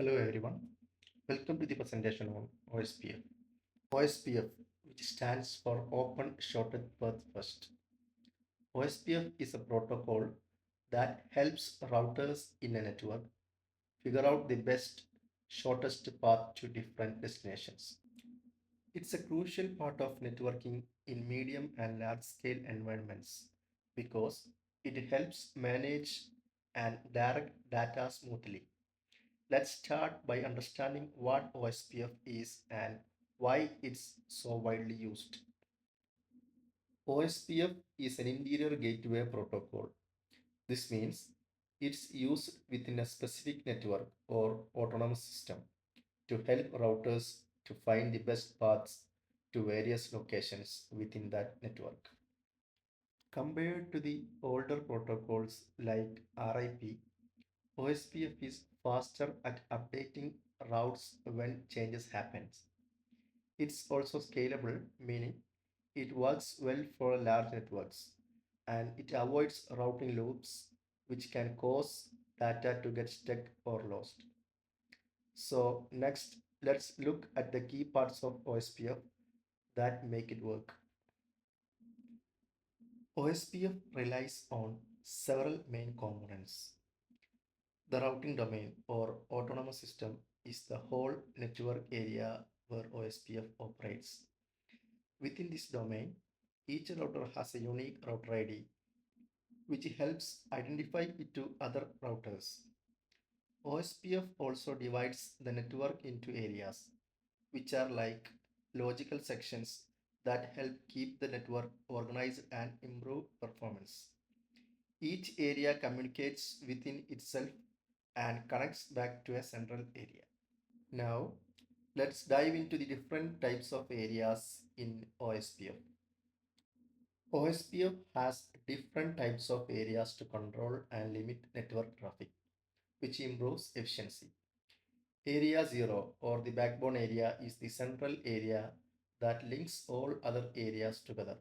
Hello everyone, welcome to the presentation on OSPF. OSPF, which stands for Open Shortest Path First. OSPF is a protocol that helps routers in a network figure out the best, shortest path to different destinations. It's a crucial part of networking in medium and large scale environments because it helps manage and direct data smoothly. Let's start by understanding what OSPF is and why it's so widely used. OSPF is an interior gateway protocol. This means it's used within a specific network or autonomous system to help routers to find the best paths to various locations within that network. Compared to the older protocols like RIP, OSPF is faster at updating routes when changes happen. It's also scalable, meaning it works well for large networks and it avoids routing loops which can cause data to get stuck or lost. So next, let's look at the key parts of OSPF that make it work. OSPF relies on several main components. The routing domain or autonomous system is the whole network area where OSPF operates. Within this domain, each router has a unique router ID which helps identify it to other routers. OSPF also divides the network into areas, which are like logical sections that help keep the network organized and improve performance. Each area communicates within itself and connects back to a central area. Now, let's dive into the different types of areas in OSPF. OSPF has different types of areas to control and limit network traffic, which improves efficiency. Area 0 or the backbone area is the central area that links all other areas together.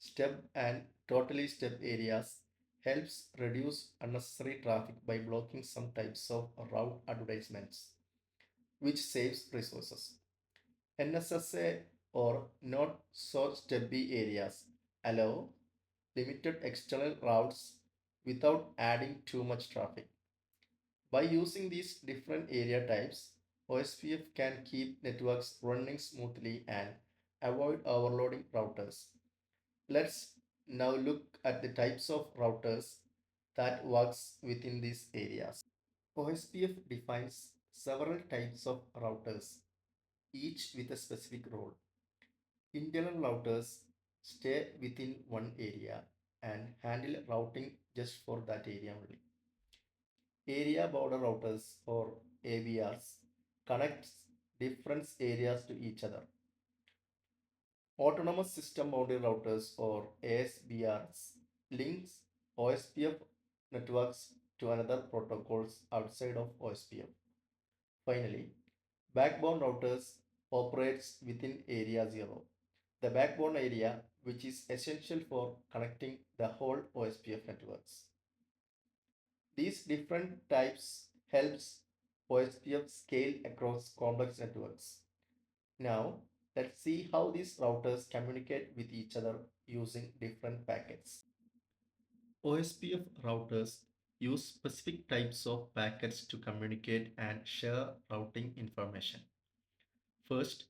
Step and totally step areas helps reduce unnecessary traffic by blocking some types of route advertisements, which saves resources. NSSA or not so stubby areas allow limited external routes without adding too much traffic. By using these different area types, OSPF can keep networks running smoothly and avoid overloading routers. Let's now look at the types of routers that works within these areas. OSPF defines several types of routers, each with a specific role. Internal routers stay within one area and handle routing just for that area only. Area border routers or ABRs connects different areas to each other. Autonomous System Boundary Routers or ASBRs links OSPF networks to another protocols outside of OSPF. Finally, backbone routers operates within area 0, the backbone area which is essential for connecting the whole OSPF networks. These different types helps OSPF scale across complex networks. Now, let's see how these routers communicate with each other using different packets. OSPF routers use specific types of packets to communicate and share routing information. First,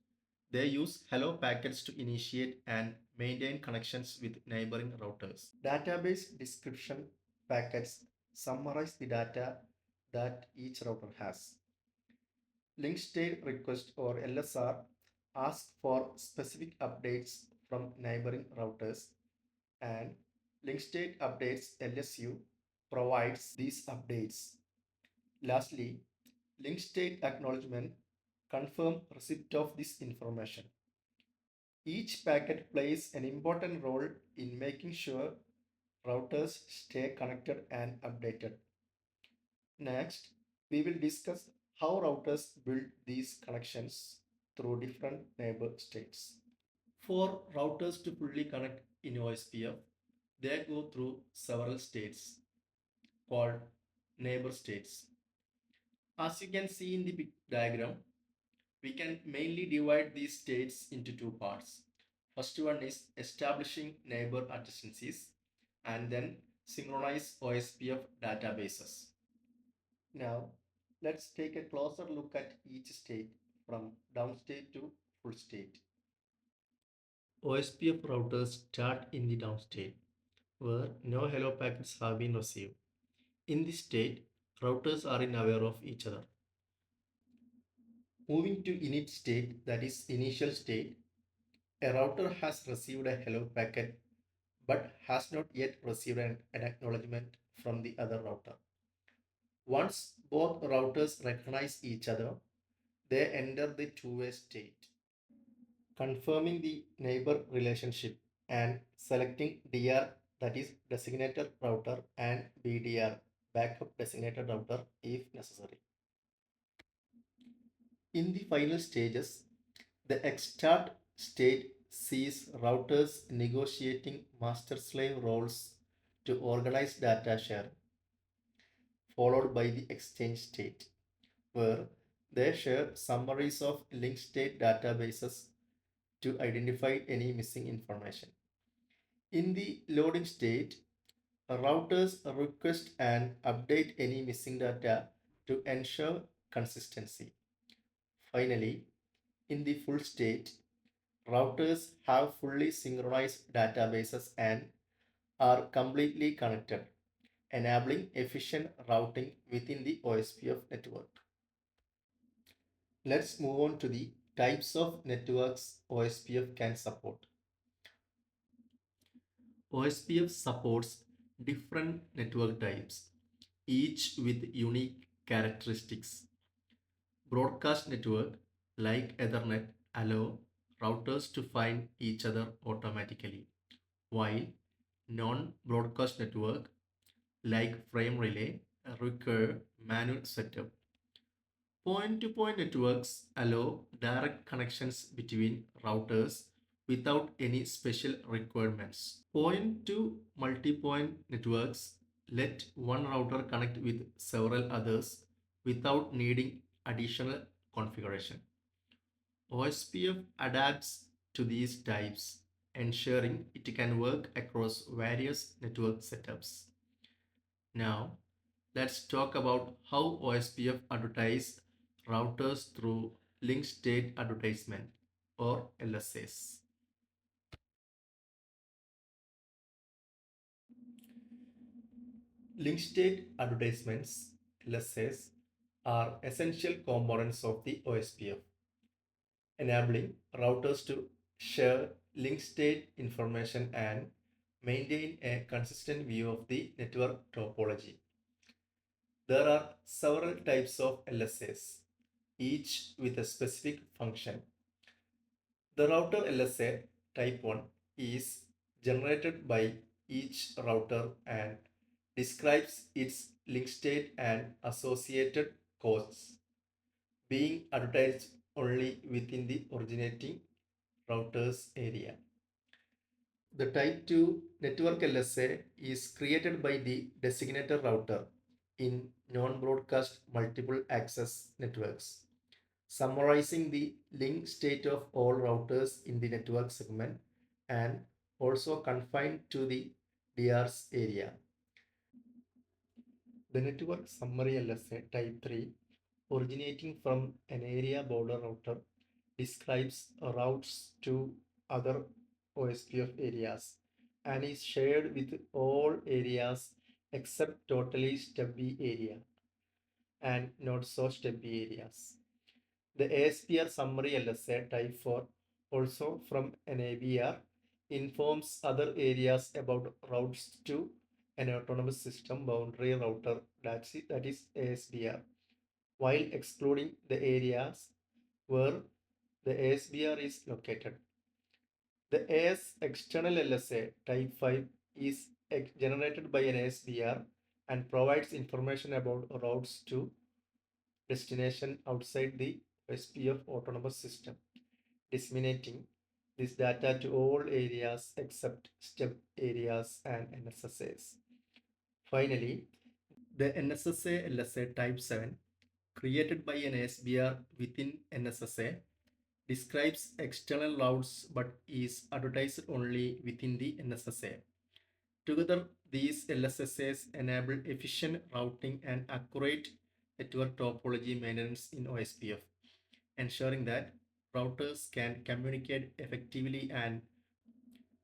they use hello packets to initiate and maintain connections with neighboring routers. Database description packets summarize the data that each router has. Link state request or LSR asks for specific updates from neighboring routers, and link state updates LSU provides these updates. Lastly, link state acknowledgement confirm receipt of this information. Each packet plays an important role in making sure routers stay connected and updated. Next, we will discuss how routers build these connections through different neighbor states. For routers to fully connect in OSPF, they go through several states called neighbor states. As you can see in the diagram, we can mainly divide these states into two parts. First one is establishing neighbor adjacencies and then synchronize OSPF databases. Now, let's take a closer look at each state from downstate to full state. OSPF routers start in the downstate where no hello packets have been received. In this state, routers are unaware of each other. Moving to init state, that is initial state, a router has received a hello packet but has not yet received an acknowledgement from the other router. Once both routers recognize each other, they enter the two-way state, confirming the neighbor relationship and selecting DR, that is designated router, and BDR, backup designated router if necessary. In the final stages, the extart state sees routers negotiating master-slave roles to organize data share, followed by the exchange state, where they share summaries of linked state databases to identify any missing information. In the loading state, routers request and update any missing data to ensure consistency. Finally, in the full state, routers have fully synchronized databases and are completely connected, enabling efficient routing within the OSPF network. Let's move on to the types of networks OSPF can support. OSPF supports different network types, each with unique characteristics. Broadcast network like Ethernet allow routers to find each other automatically, while non-broadcast network like frame relay require manual setup. Point-to-point networks allow direct connections between routers without any special requirements. Point to multi-point networks let one router connect with several others without needing additional configuration. OSPF adapts to these types, ensuring it can work across various network setups. Now, let's talk about how OSPF advertise routers through link state advertisement or LSAs. Link state advertisements (LSAs) are essential components of the OSPF, enabling routers to share link state information and maintain a consistent view of the network topology. There are several types of LSAs, each with a specific function. The router LSA type 1 is generated by each router and describes its link state and associated costs, being advertised only within the originating router's area. The type 2 network LSA is created by the designated router in non-broadcast multiple access networks, summarizing the link state of all routers in the network segment and also confined to the DR's area. The network summary LSA type 3, originating from an area border router, describes routes to other OSPF areas and is shared with all areas except totally stubby area and not so stubby areas. The ASPR summary LSA type 4, also from an ABR, informs other areas about routes to an autonomous system boundary router, that is ASBR, while excluding the areas where the ASBR is located. The AS external LSA type 5 is generated by an ASBR and provides information about routes to destination outside the SPF autonomous system, disseminating this data to all areas except step areas and NSSAs. Finally, the NSSA LSA Type 7 created by an SBR within NSSA, describes external routes but is advertised only within the NSSA. Together, these LSSAs enable efficient routing and accurate network topology maintenance in OSPF, ensuring that routers can communicate effectively and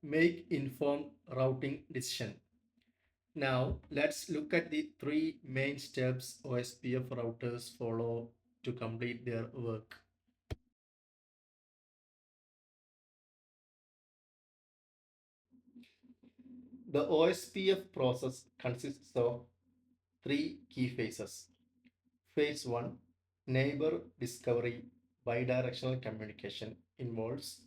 make informed routing decisions. Now, let's look at the three main steps OSPF routers follow to complete their work. The OSPF process consists of three key phases. Phase 1, neighbor discovery bidirectional communication, involves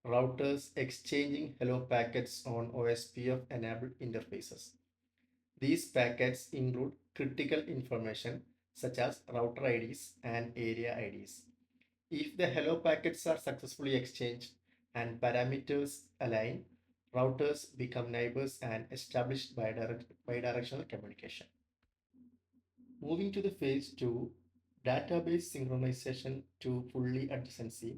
routers exchanging hello packets on OSPF enabled interfaces. These packets include critical information such as router IDs and area IDs. If the hello packets are successfully exchanged and parameters align, routers become neighbors and establish bidirectional communication. Moving to the phase 2, database synchronization to fully adjacency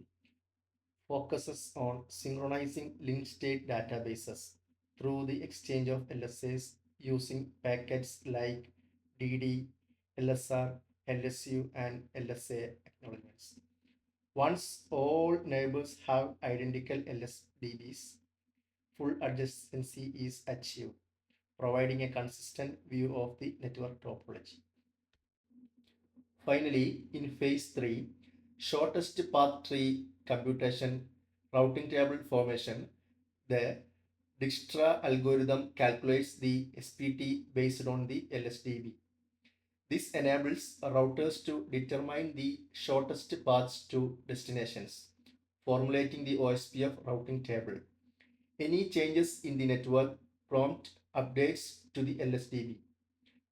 focuses on synchronizing linked state databases through the exchange of LSAs using packets like DD, LSR, LSU, and LSA acknowledgements. Once all neighbors have identical LSDBs, full adjacency is achieved, providing a consistent view of the network topology. Finally, in phase 3, shortest path tree computation routing table formation, the Dijkstra algorithm calculates the SPT based on the LSDB. This enables routers to determine the shortest paths to destinations, formulating the OSPF routing table. Any changes in the network prompt updates to the LSDB,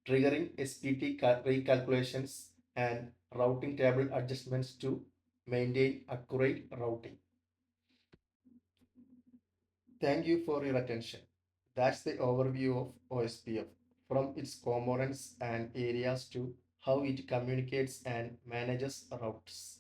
triggering SPT recalculations and routing table adjustments to maintain accurate routing. Thank you for your attention. That's the overview of OSPF, from its components and areas to how it communicates and manages routes.